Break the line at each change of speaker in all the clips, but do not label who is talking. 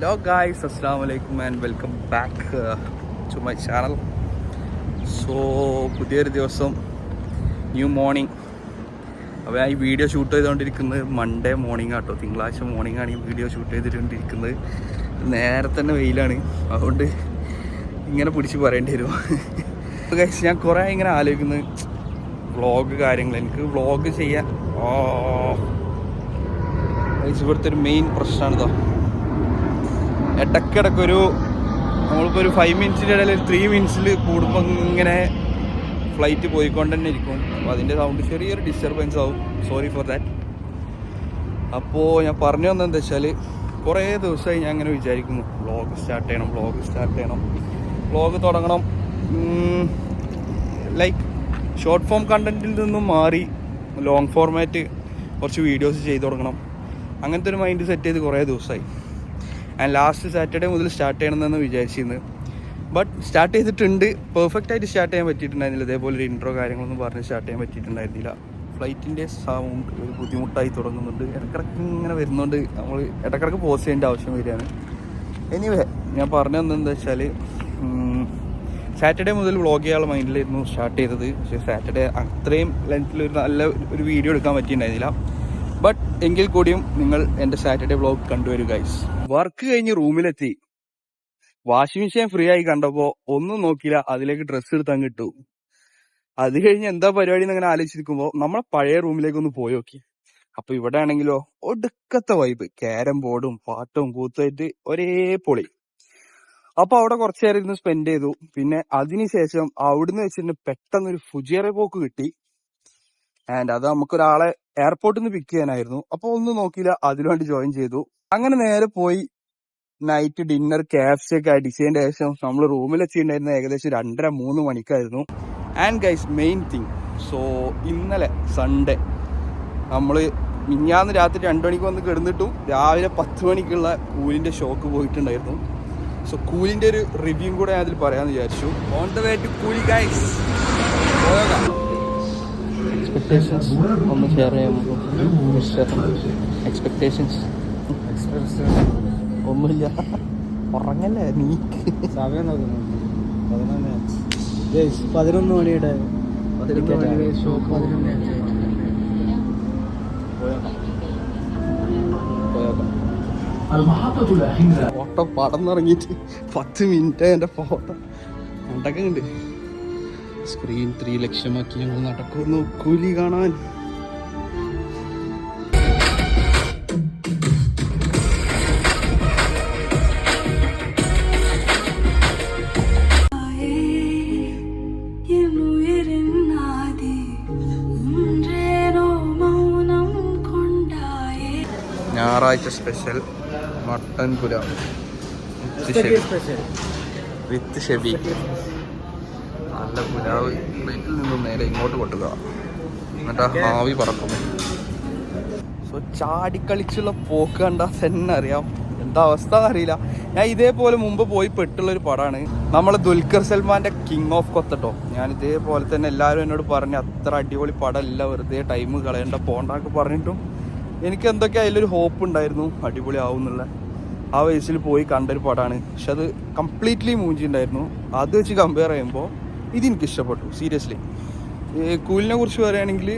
Hello guys, അസ്സാം വലൈക്കും and welcome back to my channel. So പുതിയൊരു ദിവസം, ന്യൂ മോർണിംഗ്. അപ്പോൾ ഞാൻ ഈ വീഡിയോ ഷൂട്ട് ചെയ്തുകൊണ്ടിരിക്കുന്നത് മൺഡേ മോർണിംഗ് ആട്ടോ, തിങ്കളാഴ്ച മോർണിംഗ് ആണ് ഈ വീഡിയോ ഷൂട്ട് ചെയ്തിട്ടുകൊണ്ടിരിക്കുന്നത്. നേരെ തന്നെ വെയിലാണ്, അതുകൊണ്ട് ഇങ്ങനെ പിടിച്ച് പറയേണ്ടി വരും. ഗൈസ്, ഞാൻ കുറേ ഇങ്ങനെ ആലോചിക്കുന്നത് വ്ളോഗ് കാര്യങ്ങൾ, എനിക്ക് വ്ളോഗ് ചെയ്യാൻ ഇവിടുത്തെ ഒരു മെയിൻ പ്രശ്നമാണിതോ. ഇടയ്ക്കിടയ്ക്കൊരു നമ്മളിപ്പോൾ ഒരു 5 മിനിറ്റ്സിൻ്റെ ഇടയിൽ ഒരു 3 മിനിറ്റ്സിൽ കൂടുമ്പോൾ ഇങ്ങനെ ഫ്ലൈറ്റ് പോയിക്കൊണ്ട് തന്നെ ഇരിക്കും. അപ്പോൾ അതിൻ്റെ സൗണ്ട് ചെറിയൊരു ഡിസ്റ്റർബൻസ് ആവും, സോറി ഫോർ ദാറ്റ്. അപ്പോൾ ഞാൻ പറഞ്ഞു വന്നതെന്താ വെച്ചാൽ, കുറേ ദിവസമായി ഞാൻ അങ്ങനെ വിചാരിക്കുന്നു വ്ളോഗ് സ്റ്റാർട്ട് ചെയ്യണം, വ്ളോഗ് തുടങ്ങണം. ലൈക്ക് ഷോർട്ട് ഫോം കണ്ടൻറ്റിൽ നിന്നും മാറി ലോങ് ഫോർമാറ്റ് കുറച്ച് വീഡിയോസ് ചെയ്ത് തുടങ്ങണം, അങ്ങനത്തെ ഒരു മൈൻഡ് സെറ്റ് ചെയ്ത് കുറേ ദിവസമായി. ആൻഡ് ലാസ്റ്റ് സാറ്റർഡേ മുതൽ സ്റ്റാർട്ട് ചെയ്യണമെന്നാണ് വിചാരിച്ചിരുന്നത്. ബട്ട് സ്റ്റാർട്ട് ചെയ്തിട്ടുണ്ട്, പെർഫെക്റ്റ് ആയിട്ട് സ്റ്റാർട്ട് ചെയ്യാൻ പറ്റിയിട്ടുണ്ടായിരുന്നില്ല. ഇതേപോലെ ഒരു ഇൻട്രോ കാര്യങ്ങളൊന്നും പറഞ്ഞ് സ്റ്റാർട്ട് ചെയ്യാൻ പറ്റിയിട്ടുണ്ടായിരുന്നില്ല. ഫ്ലൈറ്റിൻ്റെ സൗണ്ട് ഒരു ബുദ്ധിമുട്ടായി തുടങ്ങുന്നുണ്ട്, ഇടയ്ക്കിടയ്ക്ക് ഇങ്ങനെ വരുന്നുണ്ട്. നമ്മൾ ഇടയ്ക്കിടയ്ക്ക് പോസ് ചെയ്യേണ്ട ആവശ്യം വരികയാണ്. എനിവേ, ഞാൻ പറഞ്ഞു തന്നെന്താ വെച്ചാൽ, സാറ്റർഡേ മുതൽ വ്ളോഗ് ചെയ്യാനുള്ള മൈൻഡിലായിരുന്നു സ്റ്റാർട്ട് ചെയ്തത്. പക്ഷേ സാറ്റർഡേ അത്രയും ലെങ്ത്തിൽ ഒരു നല്ല ഒരു വീഡിയോ എടുക്കാൻ പറ്റിയിട്ടുണ്ടായിരുന്നില്ല. ബട്ട് എങ്കിൽ കൂടിയും നിങ്ങൾ എൻ്റെ സാറ്റർഡേ വ്ളോഗ് കണ്ടുവരും ഗൈസ്. വർക്ക് കഴിഞ്ഞ് റൂമിലെത്തി, വാഷിംഗ് മെഷീൻ ഫ്രീ ആയി കണ്ടപ്പോൾ ഒന്നും നോക്കിയില്ല, അതിലേക്ക് ഡ്രസ്സ് എടുത്താൽ കിട്ടു. അത് കഴിഞ്ഞ് എന്താ പരിപാടി എന്നങ്ങനെ ആലോചിച്ചിരിക്കുമ്പോൾ നമ്മളെ പഴയ റൂമിലേക്ക് പോയി നോക്കി. അപ്പൊ ഇവിടെ ആണെങ്കിലോ ഒടുക്കത്തെ വൈബ്, ക്യാരം ബോർഡും പാട്ടും കൂത്തായിട്ട് ഒരേ പൊളി. അപ്പൊ അവിടെ കുറച്ചു നേരം ഇരുന്ന് സ്പെൻഡ് ചെയ്തു. പിന്നെ അതിനുശേഷം അവിടുന്ന് വെച്ചിട്ട് പെട്ടെന്നൊരു ഫുജിയറ പോക്ക് കിട്ടി. ആൻഡ് അത് നമുക്കൊരാളെ എയർപോർട്ടിൽ നിന്ന് പിക്ക് ചെയ്യാനായിരുന്നു. അപ്പൊ ഒന്നും നോക്കിയില്ല, അതിനുവേണ്ടി ജോയിൻ ചെയ്തു. അങ്ങനെ നേരെ പോയി നൈറ്റ് ഡിന്നർ KFC ഒക്കെ അടിച്ചതിന്റെ ശേഷം നമ്മൾ റൂമിൽ എത്തിയിട്ടുണ്ടായിരുന്ന ഏകദേശം 2:30-3 മണിക്കായിരുന്നു. And guys, main thing, so ഇന്നലെ സൺഡേ നമ്മൾ മിഞ്ഞാന്ന് രാത്രി 2 മണിക്ക് വന്ന് കിടന്നിട്ടും രാവിലെ 10 മണിക്കുള്ള കൂലിന്റെ ഷോക്ക് പോയിട്ടുണ്ടായിരുന്നു. സോ കൂലിന്റെ ഒരു റിവ്യൂ കൂടെ ഞാൻ അതിൽ പറയാമെന്ന് വിചാരിച്ചു. ഓൺ ദ വേ ടു കൂലി ഗൈസ്. എക്സ്പെക്ടേഷൻസ് ഒന്ന് ഷെയർ ചെയ്യാമോ? എക്സ്പെക്ടേഷൻസ് ഒന്നുമില്ല, ഉറങ്ങല്ലേ നീ?
സമയം നോക്കുന്നു 11 മണിയുടെ ഷോ. 11
ഫോട്ടോ പടന്നിറങ്ങിയിട്ട് 10 മിനിറ്റ് എൻ്റെ ഫോട്ടോ നടക്കുന്നുണ്ട്. സ്ക്രീൻ 3 ലക്ഷമാക്കി ഞങ്ങൾ നടക്കുന്നു കൂലി കാണാൻ. ഞായറാഴ്ച സ്പെഷ്യൽ മട്ടൻ പുലാവ് വിത്ത് ഷെബി. നല്ല പുലാവ് പ്ലേറ്റിൽ നിന്നും നേരെ ഇങ്ങോട്ട് കൊട്ടുക, എന്നിട്ട് ആവി പറക്കും. സോ ചാടിക്കളിച്ചുള്ള പോക്ക് കണ്ടാൽ തന്നെ അറിയാം എന്താ അവസ്ഥ അറിയില്ല. ഞാൻ ഇതേപോലെ മുമ്പ് പോയി പെട്ടുള്ളൊരു പടമാണ് നമ്മളെ ദുൽഖർ സൽമാൻ്റെ കിങ് ഓഫ് കൊത്തട്ടോ. ഞാൻ ഇതേപോലെ തന്നെ എല്ലാവരും എന്നോട് പറഞ്ഞു അത്ര അടിപൊളി പടമല്ല, വെറുതെ ടൈം കളയണ്ട പോണ്ടാക്കെ പറഞ്ഞിട്ടും എനിക്ക് എന്തൊക്കെ അതിലൊരു ഹോപ്പ് ഉണ്ടായിരുന്നു അടിപൊളി ആവും എന്നുള്ള. ആ വയസ്സിൽ പോയി കണ്ടൊരു പടമാണ്. പക്ഷെ അത് കംപ്ലീറ്റ്ലി മൂഞ്ചി ഉണ്ടായിരുന്നു. അത് വെച്ച് കമ്പയർ ചെയ്യുമ്പോൾ ഇതെനിക്ക് ഇഷ്ടപ്പെട്ടു സീരിയസ്ലി. കൂലിനെ കുറിച്ച് പറയുകയാണെങ്കിൽ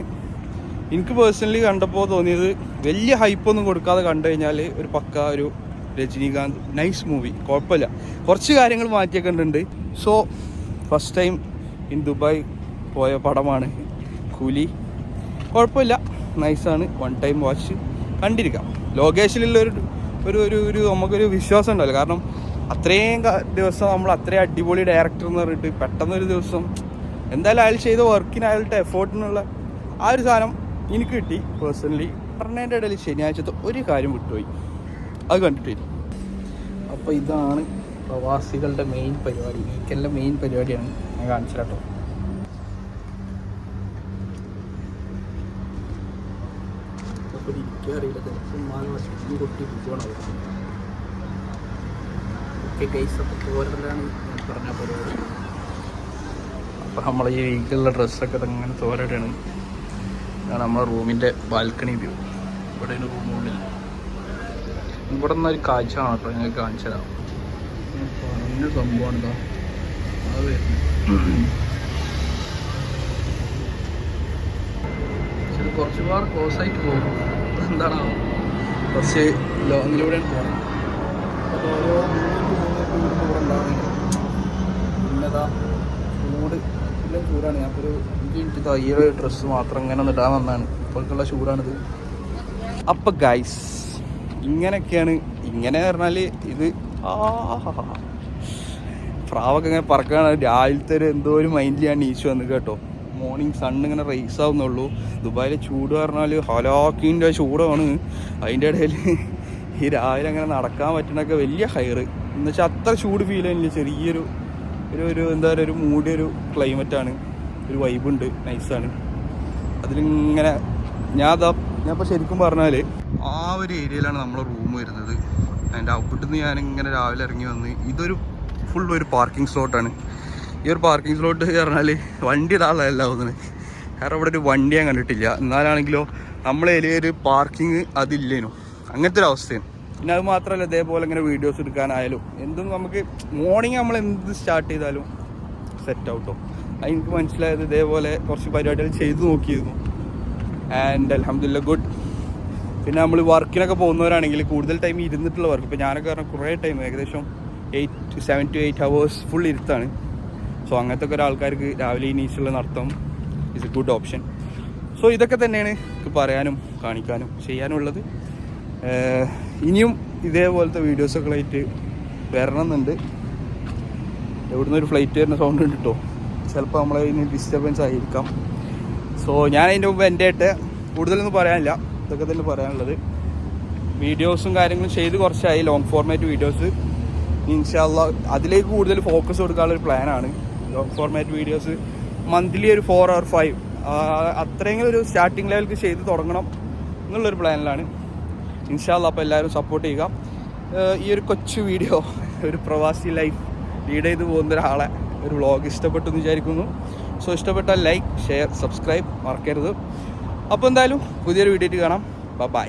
എനിക്ക് പേഴ്സണലി കണ്ടപ്പോൾ തോന്നിയത് വലിയ ഹൈപ്പൊന്നും കൊടുക്കാതെ കണ്ടു കഴിഞ്ഞാൽ ഒരു പക്ക ഒരു രജനീകാന്ത് നൈസ് മൂവി, കുഴപ്പമില്ല. കുറച്ച് കാര്യങ്ങൾ മാറ്റിയൊക്കെ ഉണ്ട്. So first time in Dubai പോയ പടമാണ് കൂലി. കുഴപ്പമില്ല, നൈസാണ്, 1 ടൈം വാച്ച് കണ്ടിരിക്കാം. ലൊക്കേഷനിലുള്ള ഒരു ഒരു ഒരു നമുക്കൊരു വിശ്വാസം ഉണ്ടല്ലോ, കാരണം അത്രയും ദിവസം നമ്മൾ അത്രയും അടിപൊളി ഡയറക്ടർ എന്ന് പറഞ്ഞിട്ട് പെട്ടെന്നൊരു ദിവസം എന്തായാലും അയാൾ ചെയ്ത വർക്കിന് അയാളുടെ എഫേർട്ടിനുള്ള ആ ഒരു സാധനം എനിക്ക് കിട്ടി പേഴ്സണലി. പറഞ്ഞതിൻ്റെ ഇടയിൽ ശനിയാഴ്ചത്തെ ഒരു കാര്യം വിട്ടുപോയി, അത് കണ്ടിട്ടില്ല. അപ്പോൾ ഇതാണ് പ്രവാസികളുടെ മെയിൻ പരിപാടി, വീക്കെല്ലാം മെയിൻ പരിപാടിയാണ് ഞാൻ കാണിച്ചു കേട്ടോ. അറിയില്ല, കൊട്ടി പോകണം. ഓക്കെ ഗൈസ്, അപ്പോൾ തോരലാണ് ഞാൻ പറഞ്ഞ പരിപാടി. അപ്പോൾ നമ്മൾ ഈ വീട്ടിലുള്ള ഡ്രസ്സൊക്കെ അങ്ങനെ തോരടാണ്. ഇതാണ് നമ്മളെ റൂമിൻ്റെ ബാൽക്കണി വ്യൂ. ഇവിടെ റൂമുള്ളിൽ ഇവിടെ നിന്നൊരു കാഴ്ച കാണാം കേട്ടോ, ഞങ്ങൾക്ക് കാണിച്ചു തരാം. പറഞ്ഞ സംഭവമാണ് കേട്ടോ അത് വരുന്നത്. ഇത് കുറച്ചുപാട് ക്ലോസായിട്ട് പോകും. എന്താണോ കുറച്ച് ലോങ്ങിലൂടെയാണ് പോകുന്നത്. അപ്പോൾ ഓരോ 3 ഇവിടെ ഉണ്ടാകുന്നുണ്ട്. പിന്നെതാ ചൂട് എല്ലാം ചൂടാണ്. ഞാനൊരു 5 മിനിറ്റ് തയ്യൽ ഡ്രസ്സ് മാത്രം ഇങ്ങനെ ഒന്ന് ഇടാൻ വന്നതാണ്. ഇപ്പോഴേക്കുള്ള ചൂടാണിത്. അപ്പം ഗൈസ് ഇങ്ങനെയൊക്കെയാണ്. ഇങ്ങനെ പറഞ്ഞാൽ ഇത് പ്രാവൊക്കെ ഇങ്ങനെ പറക്കുകയാണ്. രാവിലത്തെ ഒരു എന്തോ ഒരു മൈൻഡിലാണ് നീച്ച് വന്നത് കേട്ടോ. മോർണിംഗ് സണ്ണ് ഇങ്ങനെ റേസ് ആവുന്നുള്ളൂ. ദുബായിലെ ചൂട് പറഞ്ഞാൽ ഹലാക്കിൻ്റെ ചൂടാണ്. അതിൻ്റെ ഇടയിൽ ഈ രാവിലെ അങ്ങനെ നടക്കാൻ പറ്റണൊക്കെ വലിയ ഹയർ എന്ന് വെച്ചാൽ അത്ര ചൂട് ഫീൽ ചെയ്യുന്നില്ല. ചെറിയൊരു ഒരു എന്താ പറയുക, ഒരു മൂടിയൊരു ക്ലൈമറ്റാണ്, ഒരു വൈബുണ്ട്, നൈസാണ്. അതിലിങ്ങനെ ഞാനിപ്പോൾ ശരിക്കും പറഞ്ഞാൽ ആ ഒരു ഏരിയയിലാണ് നമ്മളെ റൂം വരുന്നത്. അതിൻ്റെ ഔട്ട്പുട്ടിൽ നിന്ന് ഞാനിങ്ങനെ രാവിലെ ഇറങ്ങി വന്ന് ഇതൊരു ഫുൾ ഒരു പാർക്കിംഗ് സ്ലോട്ടാണ്. ഈ ഒരു പാർക്കിംഗ് സ്ലോട്ട് പറഞ്ഞാൽ വണ്ടി ഇടാനുള്ളതല്ല തോന്നുന്നത്. കാരണം ഇവിടെ ഒരു വണ്ടി ഞാൻ കണ്ടിട്ടില്ല. എന്നാലാണെങ്കിലോ നമ്മളെ ഏരിയയിൽ പാർക്കിംഗ് അതില്ലേനു, അങ്ങനത്തെ ഒരു അവസ്ഥയാണ്. പിന്നെ അത് മാത്രമല്ല, ഇതേപോലെ ഇങ്ങനെ വീഡിയോസ് എടുക്കാനായാലും എന്തും നമുക്ക് മോർണിംഗ് നമ്മൾ എന്ത് സ്റ്റാർട്ട് ചെയ്താലും സെറ്റ് ഔട്ടോ. അത് എനിക്ക് മനസ്സിലായത് ഇതേപോലെ കുറച്ച് പരിപാടികൾ ചെയ്തു നോക്കിയിരുന്നു. ആൻഡ് അൽഹംദുലില്ലാ ഗുഡ്. പിന്നെ നമ്മൾ വർക്കിനൊക്കെ പോകുന്നവരാണെങ്കിൽ കൂടുതൽ ടൈം ഇരുന്നിട്ടുള്ള വർക്ക്. ഇപ്പോൾ ഞാനൊക്കെ പറഞ്ഞാൽ കുറേ ടൈം ഏകദേശം 7 to 8 hours ഫുൾ ഇരുത്താണ്. സോ അങ്ങനത്തെ ഒക്കെ ഒരാൾക്കാർക്ക് രാവിലെ നീച്ചുള്ള നടത്തം is A good option. So ഇതൊക്കെ തന്നെയാണ് എനിക്ക് പറയാനും കാണിക്കാനും ചെയ്യാനുള്ളത്. ഇനിയും ഇതേപോലത്തെ വീഡിയോസൊക്കെ ആയിട്ട് വരണമെന്നുണ്ട്. എവിടുന്ന് ഒരു ഫ്ലൈറ്റ് വരുന്ന സൗണ്ട് ഉണ്ട് കേട്ടോ. ചിലപ്പോൾ നമ്മളെ ഇനി ഡിസ്റ്റർബൻസ് ആയിരിക്കാം. സോ ഞാൻ അതിൻ്റെ മുമ്പ് എൻ്റെ ആയിട്ട് കൂടുതലൊന്നും പറയാനില്ല. ഇതൊക്കെ തന്നെ പറയാനുള്ളത്. വീഡിയോസും കാര്യങ്ങളും ചെയ്ത് കുറച്ചായി, ലോങ് ഫോർമാറ്റ് വീഡിയോസ്. ഇൻഷാ അല്ലാഹ് അതിലേക്ക് കൂടുതൽ ഫോക്കസ് കൊടുക്കാനുള്ളൊരു പ്ലാനാണ്. ലോങ് ഫോർമാറ്റ് വീഡിയോസ് മന്ത്ലി ഒരു 4 or 5 അത്രയെങ്കിലും ഒരു സ്റ്റാർട്ടിങ് ലെവലിൽ ചെയ്ത് തുടങ്ങണം എന്നുള്ളൊരു പ്ലാനിലാണ്. ഇൻഷാ അല്ലാഹ്. അപ്പോൾ എല്ലാവരും സപ്പോർട്ട് ചെയ്യുക. ഈ ഒരു കൊച്ചു വീഡിയോ ഒരു പ്രവാസി ലൈഫ് ലീഡ് ചെയ്ത് പോകുന്ന ഒരാളെ ഒരു വ്ളോഗ് ഇഷ്ടപ്പെട്ടു എന്ന് വിചാരിക്കുന്നു. സോ ഇഷ്ടപ്പെട്ടാൽ ലൈക്ക്, ഷെയർ, സബ്സ്ക്രൈബ് മറക്കരുത്. അപ്പോൾ എന്തായാലും പുതിയൊരു വീഡിയോ കാണാം. ബൈ.